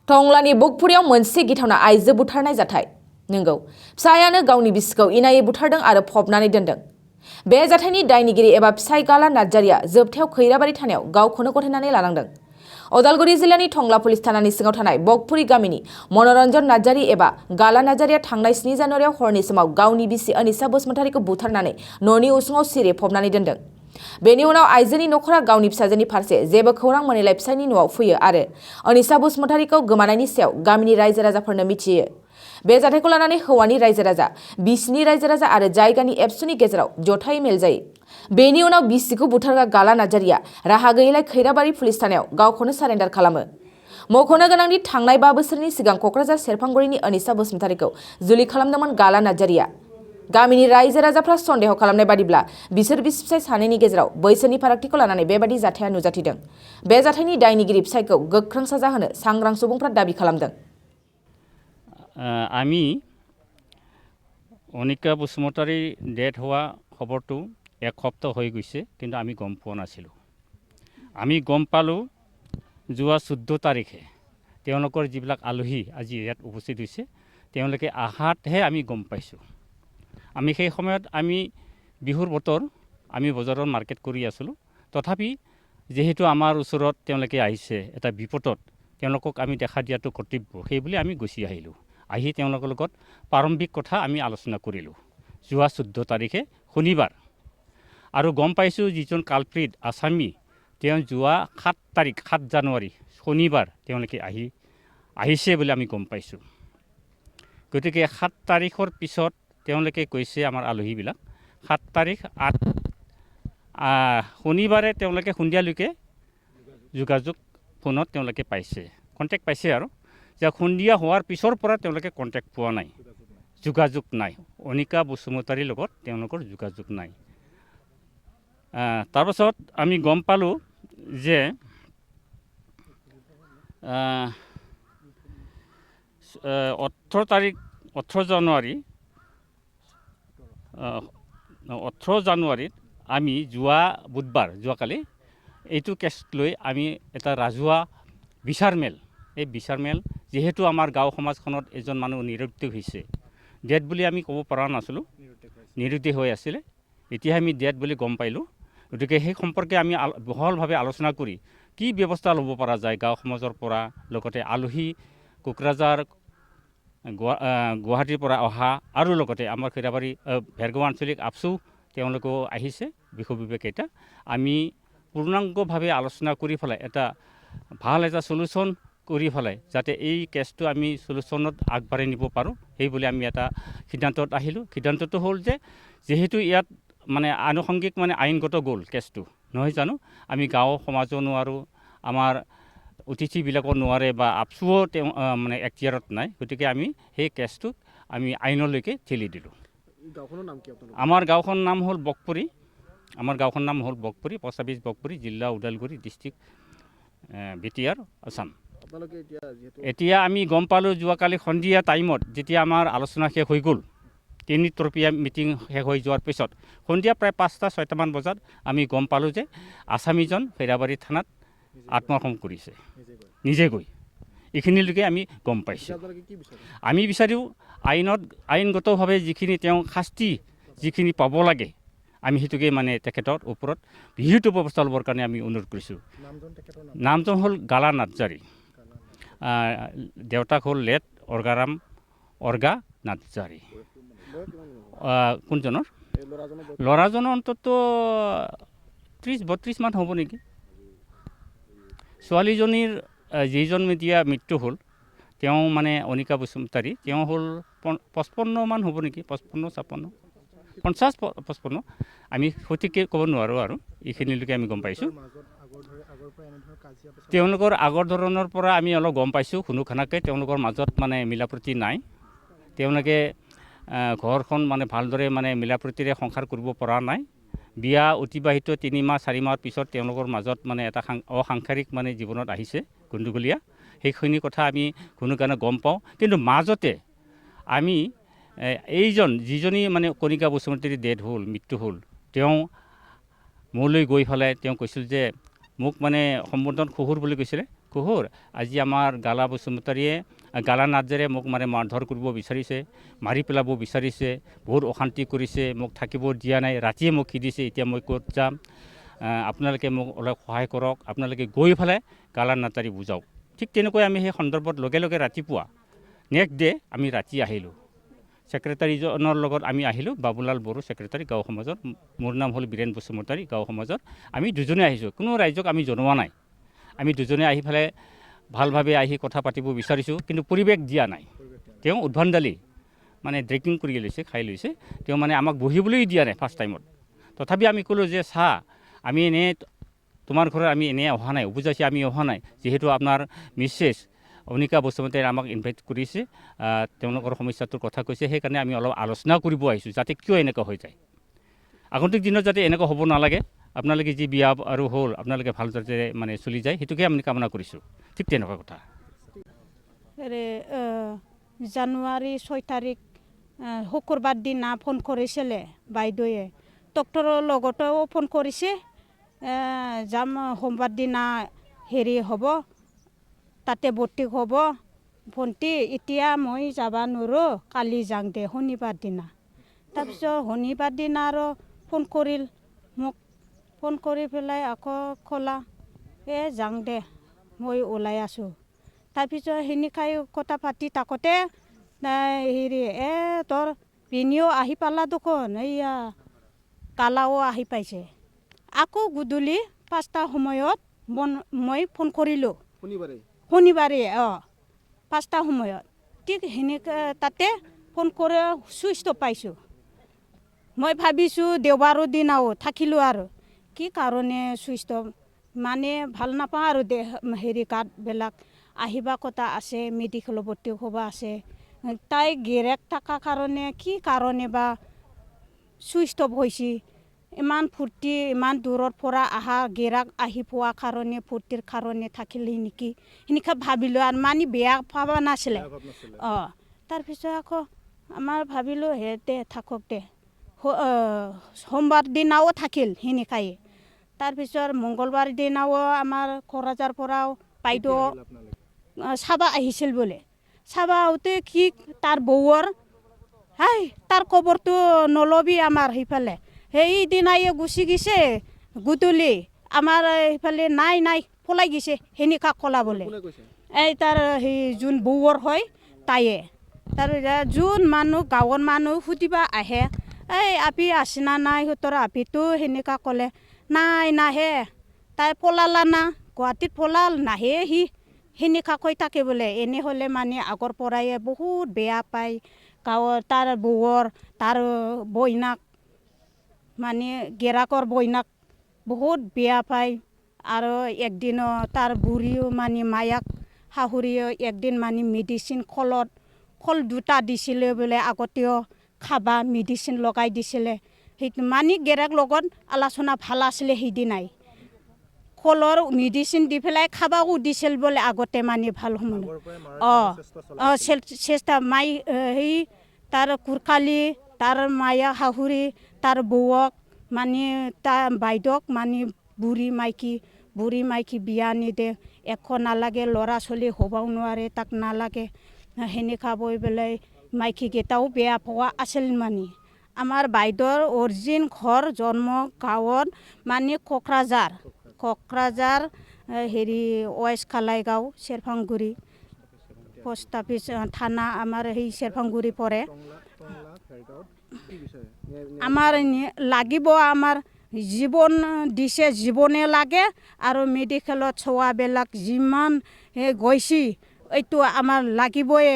टंलानि बगफुरियाव मोनसे गिथावना आइजो बुथारनाय जाथाय नंगौ फिसायानो गावनि बिसिखौ इनायै बुथारदों आरो फबनानै दोनदों बे जाथायनि दायनिगिरि एबा फिसाय गाला नार्जारिया जोबथायाव खैराबारि थानायाव गावखौनो गथायनानै लानांदों उदालगुरि जिल्लानि टंला पुलिस थानानि सिङाव थानाय बगफुरि गामिनि मनरन्जन नार्जारि एबा गाला नार्जारिया थांनाय 7 जानुवारियाव हरनि समाव गावनि बिसि अनिसा बसुमतारीखौ बुथारनानै न'नि उसुङाव सिरे फबनानै दोनदों बेनि उनाव आइजोनि नखरा गावनि फिसाजोनि फारसे जेबो खौरां मोनैलाय फिसायनि न'आव फैयो आरो अनिसा बसुमतारीखौ गोमानायनि सायाव गामिनि रायजो राजाफोरनो मिथियो बे जाथायखौ लानानै हौवानि रायजो राजा बिसिनि रायजो राजा आरो जायगानि एबसुनि गेजेराव जथाय मेल जायो बेनि उनाव बिसिखौ बुथारग्रा गाला नार्जारिया राहा गैयैलाय खैराबारि पुलिस थानायाव गावखौनो सारेन्डार खालामो मख'नो गोनांदि थांनाय 5 बोसोरनि सिगां क'क्राझार सेरफांगुरिनि अनिसा बसुमतारीखौ जुलि खालामदोंमोन गाला नार्जारिया गामिनि रायजो राजाफ्रा सन्देह खालामनाय बादिब्ला बिसोर बिसि फिसाय सानैनि गेजेराव बैसोनि फारागथिखौ लानानै बेबादि जाथाया नुजाथिदों बे जाथायनि दायनिगिरि फिसायखौ गोख्रों साजा होनो सांग्रां सुबुंफ्रा दाबि खालामदों আমি অনিকা বসুমতাৰী ডেথ হোৱা খবৰটো এক সপ্তাহ হৈ গৈছে কিন্তু আমি গম পোৱা নাছিলোঁ আমি গম পালোঁ যোৱা 14 তাৰিখে তেওঁলোকৰ যিবিলাক আলহী আজি ইয়াত উপস্থিত হৈছে তেওঁলোকে আহাতহে আমি গম পাইছোঁ আমি সেই সময়ত আমি বিহুৰ বতৰ আমি বজাৰৰ মাৰ্কেট কৰি আছিলোঁ তথাপি যেহেতু আমাৰ ওচৰত তেওঁলোকে আহিছে এটা বিপদত তেওঁলোকক আমি দেখা দিয়াটো কৰ্তব্য সেই বুলি আমি গুচি আহিলোঁ আহি তেওঁলোকৰ লগত প্ৰাৰম্ভিক কথা আমি আলোচনা কৰিলোঁ যোৱা 14 তাৰিখে শনিবাৰ আৰু গম পাইছোঁ যিজন কালপ্ৰিট আসামী তেওঁ যোৱা 7 জানুৱাৰী শনিবাৰ তেওঁলোকে আহিছে বুলি আমি গম পাইছোঁ গতিকে 7 তাৰিখৰ পিছত তেওঁলোকে কৈছে আমাৰ আলহীবিলাক 7 তাৰিখ 8 শনিবাৰে তেওঁলোকে সন্ধিয়ালৈকে যোগাযোগ ফোনত তেওঁলোকে পাইছে কন্টেক্ট পাইছে আৰু যে সন্ধিয়া হোৱাৰ পিছৰ পৰা তেওঁলোকে কন্টেক্ট পোৱা নাই যোগাযোগ নাই অনিকা বসুমতাৰীৰ লগত তেওঁলোকৰ যোগাযোগ নাই তাৰপাছত আমি গম পালোঁ যে 18 জানুৱাৰীত আমি যোৱা বুধবাৰ যোৱাকালি এইটো কেছ লৈ আমি এটা ৰাজহুৱা বিচাৰ মেল এই বিচাৰ মেল যেহেতু আমাৰ গাঁও সমাজখনত এজন মানুহ নিৰুদ্দেশ হৈছে ডেথ বুলি আমি ক'ব পৰা নাছিলোঁ নিৰুদ্দেশ হৈ আছিলে এতিয়া আমি ডেথ বুলি গম পাইলোঁ গতিকে সেই সম্পৰ্কে আমি বহলভাৱে আলোচনা কৰি কি ব্যৱস্থা ল'ব পৰা যায় গাঁও সমাজৰ পৰা লগতে আলহী কোকৰাঝাৰ গুৱাহাটীৰ পৰা অহা আৰু লগতে আমাৰ খৈৰাবাৰী ভেৰগাঁও আঞ্চলিক আপচু তেওঁলোকেও আহিছে বিষয় বিবেকেইটা আমি পূৰ্ণাংগভাৱে আলোচনা কৰি পেলাই এটা ভাল এটা সলিউশ্যন কৰি পেলাই যাতে এই কেছটো আমি সলিউশ্যনত আগবাঢ়াই নিব পাৰোঁ সেই বুলি আমি এটা সিদ্ধান্তত আহিলোঁ সিদ্ধান্তটো হ'ল যে যেহেতু ইয়াত মানে আনুষংগিক মানে আইনগত গ'ল কেছটো নহয় জানো আমি গাঁও সমাজো নোৱাৰোঁ আমাৰ অতিথিবিলাকো নোৱাৰে বা আপচুও তেওঁ মানে এখতিয়াৰত নাই গতিকে আমি সেই কেছটোক আমি আইনলৈকে ঠেলি দিলোঁ আমাৰ গাঁওখনৰ নাম হ'ল বগপুৰি আমাৰ গাঁওখনৰ নাম হ'ল বগপুৰি পোষ্ট অফিচ বগপুৰি জিলা ওদালগুৰি ডিষ্ট্ৰিক্ট বিটিআৰ আসাম এতিয়া আমি গম পালোঁ যোৱাকালি সন্ধিয়া টাইমত যেতিয়া আমাৰ আলোচনা শেষ হৈ গ'ল তিনিতৰপীয়া মিটিং শেষ হৈ যোৱাৰ পিছত সন্ধিয়া প্ৰায় 5টা-6টা মান বজাত আমি গম পালোঁ যে আসামীজন খৈৰাবাৰী থানাত আত্মসমৰ্পণ কৰিছে নিজে গৈ এইখিনিলৈকে আমি গম পাইছোঁ আমি বিচাৰোঁ আইনগতভাৱে যিখিনি তেওঁ শাস্তি যিখিনি পাব লাগে আমি সেইটোকে মানে তেখেতৰ ওপৰত বিহিত ব্যৱস্থা ল'বৰ কাৰণে আমি অনুৰোধ কৰিছোঁ নামজন হ'ল গালা নাৰ্জাৰী দেউতাক হ'ল লেট অৰ্গা নাৰ্জাৰী কোনজনৰ ল'ৰাজনৰ অন্তত 30-32 মান হ'ব নেকি ছোৱালীজনীৰ যিজন এতিয়া মৃত্যু হ'ল তেওঁ মানে অনিকা বসুমতাৰী তেওঁ হ'ল 55 মান হ'ব নেকি 50-55 আমি সঠিককৈ ক'ব নোৱাৰোঁ আৰু এইখিনিলৈকে আমি গম পাইছোঁ তেওঁলোকৰ আগৰ ধৰণৰ পৰা আমি অলপ গম পাইছোঁ কোনো খানাকৈ তেওঁলোকৰ মাজত মানে মিলাপ্ৰীতি নাই তেওঁলোকে ঘৰখন মানে ভালদৰে মানে মিলাপ্ৰীতিৰে সংসাৰ কৰিব পৰা নাই বিয়া অতিবাহিত 3 মাহ 4 মাহৰ পিছত তেওঁলোকৰ মাজত মানে এটা অসাংসাৰিক মানে জীৱনত আহিছে গণ্ডগোলীয়া সেইখিনি কথা আমি কোনো কাৰণে গম পাওঁ কিন্তু মাজতে আমি যিজনী মানে কণিকা বসুমতাৰী ডেথ হ'ল মৃত্যু হ'ল তেওঁ মোলৈ গৈ পেলাই তেওঁ কৈছিল যে মোক মানে সম্বোধন শহুৰ বুলি কৈছিলে কুহুৰ আজি আমাৰ গালা বসুমতাৰীয়ে গালা নাৰ্জাৰীয়ে মোক মানে মাৰধৰ কৰিব বিচাৰিছে, মাৰি পেলাব বিচাৰিছে, বহুত অশান্তি কৰিছে, মোক থাকিব দিয়া নাই, ৰাতিয়ে মোক খেদিছে। এতিয়া মই ক'ত যাম, আপোনালোকে মোক অলপ সহায় কৰক, আপোনালোকে গৈ পেলাই গালা নাৰ্জাৰী বুজাওক। ঠিক তেনেকৈ আমি সেই সন্দৰ্ভত লগে লগে ৰাতিপুৱা নেক্সট ডে আমি ৰাতি আহিলোঁ। ছেক্ৰেটাৰীজনৰ লগত আমি আহিলোঁ, বাবুলাল বড়ো ছেক্ৰেটাৰী গাঁও সমাজৰ, মোৰ নাম হ'ল বীৰেণ বসুমতাৰী গাঁও সমাজৰ। আমি দুজনে আহিছোঁ, কোনো ৰাইজক আমি জনোৱা নাই। আমি দুজনে আহি পেলাই ভালভাৱে আহি কথা পাতিব বিচাৰিছোঁ, কিন্তু পৰিৱেশ দিয়া নাই। তেওঁ উদ্ভণ্ডালি মানে ড্ৰিংকিং কৰি লৈছে, খাই লৈছে। তেওঁ মানে আমাক বহিবলৈ দিয়া নাই ফাৰ্ষ্ট টাইমত। তথাপি আমি ক'লোঁ যে চাহ আমি এনেই তোমাৰ ঘৰত আমি এনেই অহা নাই, বুজাইছে আমি অহা নাই, যিহেতু আপোনাৰ মিছেছ অনিকা বসুমতাৰীয়ে আমাক ইনভাইট কৰিছে, তেওঁলোকৰ সমস্যাটোৰ কথা কৈছে, সেইকাৰণে আমি অলপ আলোচনা কৰিব আহিছোঁ, যাতে কিয় এনেকুৱা হৈ যায়। আগন্তুক দিনত যাতে এনেকুৱা হ'ব নালাগে, আপোনালোকে যি বিয়া আৰু হ'ল আপোনালোকে ভালদৰে মানে চলি যায়, সেইটোকে আমি কামনা কৰিছোঁ। ঠিক তেনেকুৱা কথা। জানুৱাৰী 6 তাৰিখ শুকুৰবাৰ দিনা ফোন কৰিছিলে বাইদেৱে, ডক্টৰৰ লগতেও ফোন কৰিছে, যাম সোমবাৰ দিনা হেৰি হ'ব, তাতে ভৰ্তি হ'ব ভণ্টি, এতিয়া মই যাব নোৱাৰোঁ, কালি যাং দে শনিবাৰ দিনা। তাৰপিছত শনিবাৰ দিনা আৰু ফোন কৰিল মোক, ফোন কৰি পেলাই আকৌ ক'লা যাং দে মই ওলাই আছোঁ। তাৰপিছত সেনেকাই কথা পাতি থাকোঁতে হেৰি তোৰ ভিনিও আহি পালা দেখোন, এইয়া কালাও আহি পাইছে। আকৌ গধূলি 5টা সময়ত মই ফোন কৰিলোঁ, শনিবাৰে 5টা সময়ত। ঠিক সেনেকৈ তাতে ফোন কৰি চুইচ অফ পাইছোঁ। মই ভাবিছোঁ দেওবাৰৰ দিনাও থাকিলোঁ, আৰু কি কাৰণে চুইচ অফ মানে ভাল নাপাওঁ আৰু হেৰি গাঁতবিলাক আহিবা কথা আছে, মেডিকেলত ভৰ্তি হ'ব আছে। তাই গিৰেক থকা কাৰণে কি কাৰণে বা চুইচ অফ হৈছে। ইমান ফূৰ্তি, ইমান দূৰৰ পৰা অহা গিৰাক আহি পোৱা কাৰণে ফূৰ্তিৰ কাৰণে থাকিলে নেকি, সেনেকৈ ভাবিলোঁ আৰু মানে বেয়া পাবা নাছিলে। তাৰপিছত আকৌ আমাৰ ভাবিলোঁ দে থাকক দে, সোমবাৰ দিনাও থাকিল সেনেকাই। তাৰপিছত মংগলবাৰ দিনাও আমাৰ কোকৰাঝাৰৰ পৰাও বাইদেউ চাব আহিছিল বোলে। চাব আহোঁতে কি তাৰ বৌৰ তাৰ খবৰটো নলবি আমাৰ সেইফালে, সেইদিনাই গুচি গৈছে গধূলি, আমাৰ সেইফালে নাই পলাই গৈছে, সেনেকা ক'লা বোলে। তাৰ সেই যোন বৌৰ হয় তায়ে। তাৰপিছত যোন মানুহ গাঁৱৰ মানুহ সুধিবা আহে, আপি আছেনা নাই সিহঁতৰ আপিটো, সেনেকা ক'লে নাই নাহে, তাই পলালা না, গুৱাহাটীত পলাল, নাহে সি, সেনেকা কৈ থাকে বোলে। এনেহ'লে মানে আগৰ পৰাই বহুত বেয়া পায় গাঁৱৰ, তাৰ বৌৰ, তাৰ বইনাক মানে গিৰাকৰ বইনাক বহুত বেয়া পায়। আৰু একদিনো তাৰ বুঢ়ীও মানে মায়াক শাহুৰিও একদিন মানে মেডিচিন কল 2টা দিছিলে বোলে, আগতেও খাবা মেডিচিন লগাই দিছিলে। সেইটো মানে গিৰাক লগত আলোচনা ভাল আছিলে, সেইদিনাই কলৰ মেডিচিন দি পেলাই খাবাও দিছিল বোলে আগতে, মানে ভাল সময়। চেষ্টা মাই সেই তাৰ কুৰকালি, তাৰ মায়া শাহুৰি, তাৰ বৌক মানে তাৰ বাইদেউক মানে বুঢ়ী মাইকী বিয়া নিদে, একো নালাগে, ল'ৰা ছোৱালী হ'বও নোৱাৰে, তাক নালাগে, সেনেকা কৈ পেলাই মাইকীকেইটাও বেয়া পোৱা আছিল। মানে আমাৰ বাইদেউৰ অৰিজিন ঘৰ জন্ম গাঁৱত মানে কোকৰাঝাৰ হেৰি ৱেষ্ট কালাইগাঁও, চেৰফাংগুৰি পোষ্ট অফিচ থানা, আমাৰ সেই চেৰফাংগুৰি পৰে। আমাৰ লাগিব, আমাৰ জীৱন দিছে, জীৱনে লাগে, আৰু মেডিকেলত চোৱাবিলাক যিমান গৈছে, এইটো আমাৰ লাগিবই।